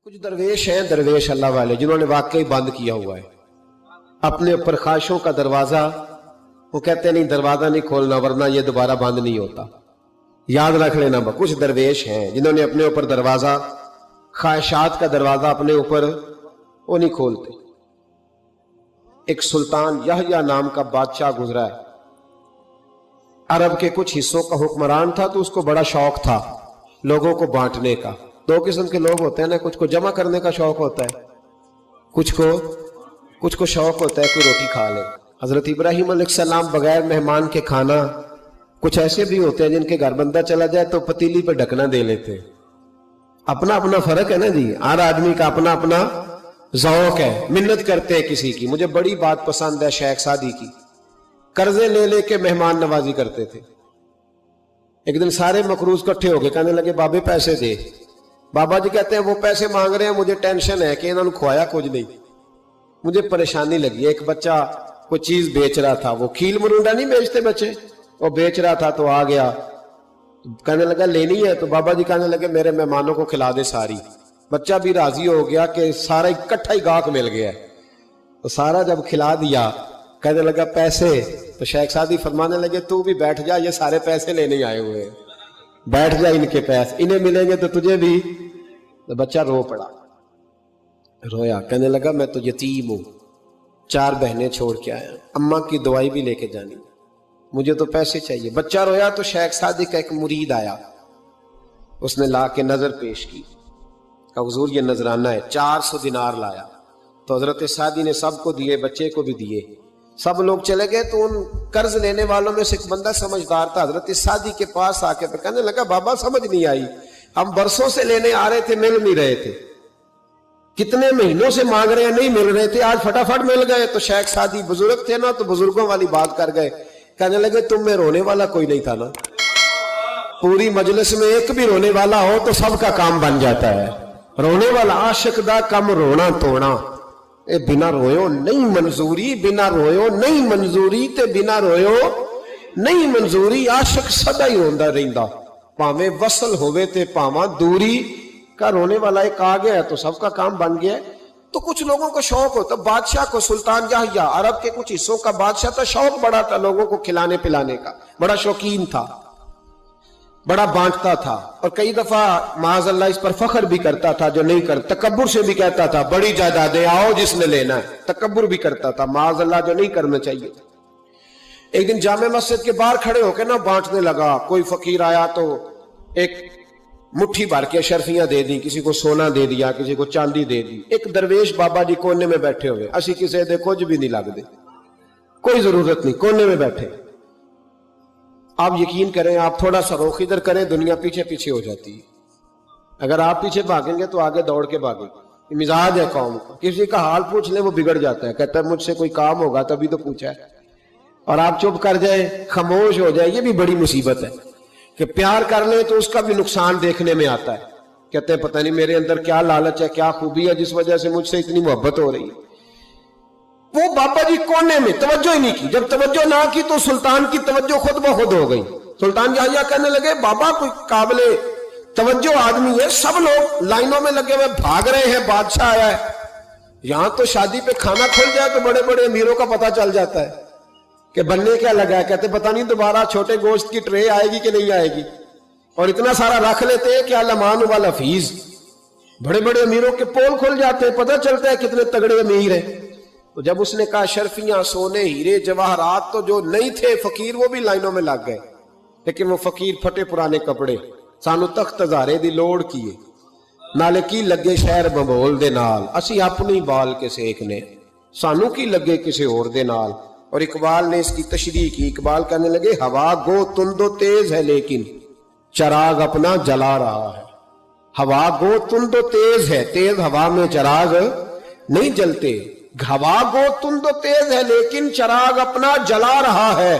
कुछ दरवेश हैं, दरवेश अल्लाह वाले, जिन्होंने वाकई बंद किया हुआ है अपने ऊपर ख्वाहिशों का दरवाजा। वो कहते नहीं दरवाजा नहीं खोलना वरना ये दोबारा बंद नहीं होता। याद रख लेना, कुछ दरवेश हैं जिन्होंने अपने ऊपर दरवाजा, ख्वाहिशात का दरवाजा अपने ऊपर वो नहीं खोलते। एक सुल्तान यहया नाम का बादशाह गुजरा है, अरब के कुछ हिस्सों का हुक्मरान था, तो उसको बड़ा शौक था लोगों को बांटने का। दो किस्म के लोग होते हैं ना, कुछ को जमा करने का शौक होता है, कुछ को शौक होता है कोई रोटी खा ले। हजरत इब्राहिम अलैहिस्सलाम बगैर मेहमान के खाना, कुछ ऐसे भी होते हैं जिनके घर बंदा चला जाए तो पतीली पे ढकना दे लेते। अपना अपना फर्क है ना जी, हर आदमी का अपना अपना ज़ौक़ है। मिन्नत करते हैं किसी की। मुझे बड़ी बात पसंद है शेख सादी की, कर्जे ले लेके मेहमान नवाजी करते थे। एक दिन सारे मकरूज इकट्ठे हो गए, कहने लगे बाबे पैसे दे। बाबा जी कहते हैं वो पैसे मांग रहे हैं, मुझे टेंशन है कि इन्होंने खुआया कुछ नहीं, मुझे परेशानी लगी। एक बच्चा कोई चीज बेच रहा था, वो खील मरूंडा नहीं बेचते बच्चे, वो बेच रहा था तो आ गया, कहने लगा लेनी है। तो बाबा जी कहने लगे मेरे मेहमानों को खिला दे सारी। बच्चा भी राजी हो गया कि सारा इकट्ठा ही गाहक मिल गया, तो सारा जब खिला दिया कहने लगा पैसे। तो शेख सादी फरमाने लगे तू भी बैठ जा, ये सारे पैसे लेने आए हुए हैं, बैठ जा, इनके पैसे इन्हें मिलेंगे तो तुझे भी। तो बच्चा रो पड़ा, रोया, कहने लगा मैं तो यतीम हूं, 4 बहनें छोड़ के आया, अम्मा की दवाई भी लेके जानी, मुझे तो पैसे चाहिए। बच्चा रोया तो शेख सादी का एक मुरीद आया, उसने ला के नजर पेश की, कहा हुजूर ये नजराना है। 400 दिनार लाया, तो हजरत सादी ने सबको दिए, बच्चे को भी दिए। सब लोग चले गए तो उन कर्ज लेने वालों में से एक बंदा समझदार था, हजरत सादी के पास आके कहने लगा बाबा समझ नहीं आई, हम बरसों से लेने आ रहे थे, मिल नहीं रहे थे, कितने महीनों से मांग रहे हैं, नहीं मिल रहे थे, आज फटाफट मिल गए। तो शेख सादी बुजुर्ग थे ना, तो बुजुर्गों वाली बात कर गए, कहने लगे तुम में रोने वाला कोई नहीं था ना, पूरी मजलिस में एक भी रोने वाला हो तो सबका काम बन जाता है। रोने वाला आशिक दा कम रोना तोड़ा, ए बिना रोयो नहीं मंजूरी, बिना रोयो नहीं मंजूरी, ते बिना रोयो नहीं मंजूरी। आशिक सदा ही रोंदा रहिंदा, भावे वसल होवे ते भावा दूरी का। रोने वाला एक आ गया तो सबका काम बन गया। तो कुछ लोगों को शौक होता, बादशाह को सुल्तान यहया अरब के कुछ हिस्सों का बादशाह था, शौक बड़ा था लोगों को खिलाने पिलाने का, बड़ा शौकीन था, बड़ा बांटता था, और कई दफा माज़अल्लाह इस पर फख्र भी करता था जो नहीं कर, तकब्बुर से भी कहता था बड़ी जायदादें आओ जिसने लेना है, तकब्बुर भी करता था माज़अल्लाह जो नहीं करना चाहिए। एक दिन जामे मस्जिद के बाहर खड़े होकर ना बांटने लगा। कोई फकीर आया तो एक मुट्ठी भर के शर्फियां दे दी, किसी को सोना दे दिया, किसी को चांदी दे दी। एक दरवेश बाबा जी कोने में बैठे हुए, असी किसी दे कुछ भी नहीं लगते, कोई जरूरत नहीं, कोने में बैठे। आप यकीन करें, आप थोड़ा सा रुख इधर करें, दुनिया पीछे पीछे हो जाती है। अगर आप पीछे भागेंगे तो आगे दौड़ के भागेंगे। मिजाज है कौम का, किसी का हाल पूछ ले वो बिगड़ जाता है, कहता है मुझसे कोई काम होगा तभी तो पूछा है, और आप चुप कर जाए, खामोश हो जाए, ये भी बड़ी मुसीबत है। कि प्यार कर ले तो उसका भी नुकसान देखने में आता है, कहते हैं पता नहीं मेरे अंदर क्या लालच है, क्या खूबी है जिस वजह से मुझसे इतनी मोहब्बत हो रही है। वो बाबा जी कोने में तवज्जो ही नहीं की। जब तवज्जो ना की तो सुल्तान की तवज्जो खुद ब खुद हो गई। सुल्तान यहया कहने लगे बाबा कोई काबिले तवज्जो आदमी है, सब लोग लाइनों में लगे हुए भाग रहे हैं, बादशाह आया है। यहां तो शादी पे खाना खुल जाए तो बड़े बड़े अमीरों का पता चल जाता है कि बनने क्या लगा है, कहते पता नहीं दोबारा छोटे गोश्त की ट्रे आएगी कि नहीं आएगी, और इतना सारा रख लेते हैं कि अलमान वाला फीस। बड़े बड़े अमीरों के पोल खुल जाते हैं, पता चलता है कितने तगड़े अमीर हैं। तो जब उसने कहा शर्फियां सोने हीरे जवाहरात, तो जो नहीं थे फकीर वो भी लाइनों में लग गए। लेकिन वो फकीर फटे पुराने कपड़े, सानू तख्त हजारे दी लोड़ किए, नाले की लगे शहर बबोल दे नाल, असी अपनी बाल के सेकने, सानू की लगे किसी और दे नाल। और इकबाल ने इसकी तशरीह की, इकबाल कहने लगे हवा गो तुंदो तेज है लेकिन चराग अपना जला रहा है। हवा गो तुंदो तेज है, तेज हवा में चराग नहीं जलते। हवा गो तुंदो तेज है लेकिन चराग अपना जला रहा है।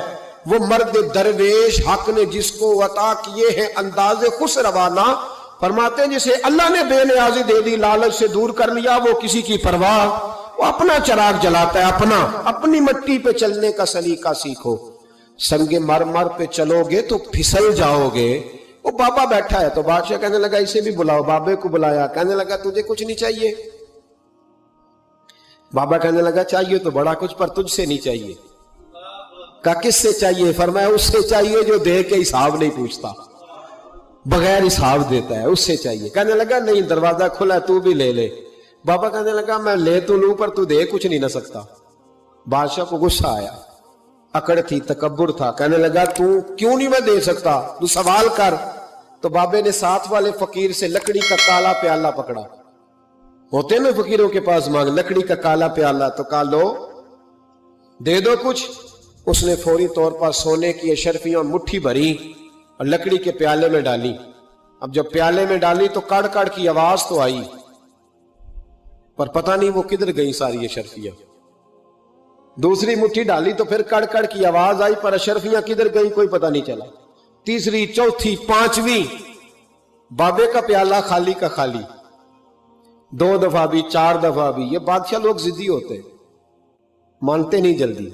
वो मर्द दरवेश हक ने जिसको अता किए हैं अंदाजे खुश रवाना, फरमाते हैं जिसे अल्लाह ने बेनियाजी दे दी, लालच से दूर कर लिया, वो किसी की परवाह, वो अपना चराग जलाता है अपना। अपनी मट्टी पे चलने का सलीका सीखो, संगे मर मर पे चलोगे तो फिसल जाओगे, وہ بابا بیٹھا ہے تو بادشاہ کہنے لگا اسے بھی بلاؤ. بابے کو بلایا, کہنے لگا تجھے کچھ نہیں چاہیے؟ بابا کہنے لگا چاہیے تو بڑا کچھ, پر تجھ سے نہیں چاہیے. کہا کس سے چاہیے؟ فرمایا اس سے چاہیے جو دے کے حساب نہیں پوچھتا, بغیر حساب دیتا ہے, اس سے چاہیے. کہنے لگا نہیں, دروازہ کھلا ہے, تو بھی لے لے. بابا کہنے لگا میں لے تو لوں پر تو دے کچھ نہیں نہ سکتا. بادشاہ کو غصہ آیا, اکڑ تھی, تکبر تھا. کہنے لگا تو کیوں نہیں میں دے سکتا, تو سوال کر. تو بابے نے ساتھ والے فقیر سے لکڑی کا کالا پیالہ پکڑا, ہوتے نا فقیروں کے پاس مانگ, لکڑی کا کالا پیالہ, تو کہا لو دے دو کچھ. اس نے فوری طور پر سونے کی اشرفیاں مٹھی بھری اور لکڑی کے پیالے میں ڈالی. اب جب پیالے میں ڈالی تو کڑ کڑ کی آواز تو آئی, پر پتہ نہیں وہ کدھر گئی ساری اشرفیاں. دوسری مٹھی ڈالی تو پھر کڑ کڑ کی آواز آئی, پر اشرفیاں کدھر گئی کوئی پتہ نہیں چلا. تیسری, چوتھی, پانچویں, بابے کا پیالہ خالی کا خالی. 2 دفعہ بھی, 4 دفعہ بھی. یہ بادشاہ لوگ ضدی ہوتے, مانتے نہیں جلدی,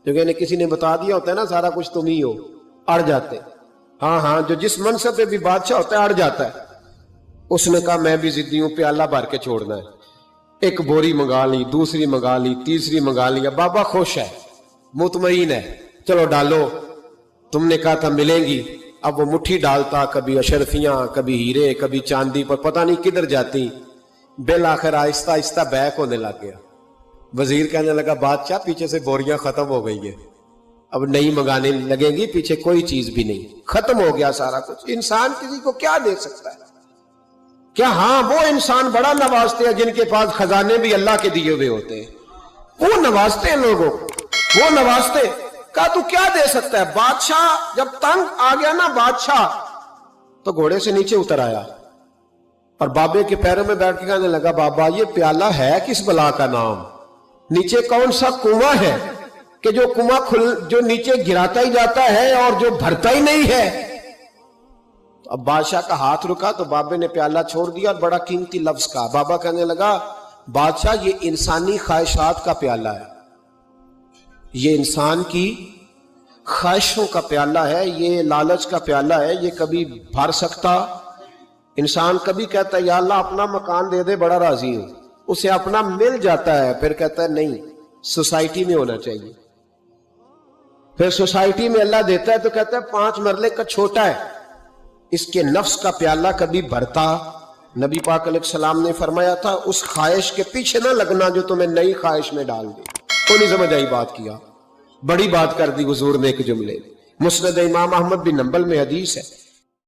کیونکہ کسی نے بتا دیا ہوتا ہے نا سارا کچھ تم ہی ہو, اڑ جاتے. ہاں جو جس منصب پہ بھی بادشاہ ہوتا ہے اڑ جاتا ہے. اس نے کہا میں بھی ضدی ہوں, پیالہ بھر کے چھوڑنا ہے. ایک بوری منگا لی, دوسری منگا لی, تیسری منگا لی. بابا خوش ہے, مطمئن ہے, چلو ڈالو, تم نے کہا تھا ملیں گی. اب وہ مٹھی ڈالتا, کبھی اشرفیاں, کبھی ہیرے, کبھی چاندی, پر پتہ نہیں کدھر جاتی. بالآخر آہستہ آہستہ بیک ہونے لگ گیا. وزیر کہنے لگا بادشاہ پیچھے سے بوریاں ختم ہو گئی ہیں, اب نئی منگانے لگیں گی, پیچھے کوئی چیز بھی نہیں, ختم ہو گیا سارا کچھ. انسان کسی کو کیا دے سکتا ہے؟ کیا ہاں وہ انسان بڑا نوازتے ہیں جن کے پاس خزانے بھی اللہ کے دیے ہوئے ہوتے ہیں, وہ نوازتے ہیں لوگوں کو, وہ نوازتے. کہا تو کیا دے سکتا ہے؟ بادشاہ جب تنگ آ گیا نا بادشاہ, تو گھوڑے سے نیچے اتر آیا اور بابے کے پیروں میں بیٹھ کے کہنے لگا بابا یہ پیالہ ہے کس بلا کا نام؟ نیچے کون سا کنواں ہے کہ جو کنواں جو نیچے گراتا ہی جاتا ہے اور جو بھرتا ہی نہیں ہے؟ اب بادشاہ کا ہاتھ رکا تو بابے نے پیالہ چھوڑ دیا اور بڑا قیمتی لفظ کہا. بابا کہنے لگا بادشاہ یہ انسانی خواہشات کا پیالہ ہے, یہ انسان کی خواہشوں کا پیالہ ہے, یہ لالچ کا پیالہ ہے, یہ کبھی بھر سکتا. انسان کبھی کہتا ہے یا اللہ اپنا مکان دے دے بڑا راضی ہوں, اسے اپنا مل جاتا ہے, پھر کہتا ہے نہیں سوسائٹی میں ہونا چاہیے. پھر سوسائٹی میں اللہ دیتا ہے تو کہتا ہے 5 مرلے کا چھوٹا ہے. اس کے نفس کا پیالہ کبھی بھرتا. نبی پاک علیہ السلام نے فرمایا تھا اس خواہش کے پیچھے نہ لگنا جو تمہیں نئی خواہش میں ڈال دے. تو نہیں سمجھ آئی بات کیا, بڑی بات کر دی حضور نے ایک جملے. مسند امام احمد بن حنبل میں حدیث ہے,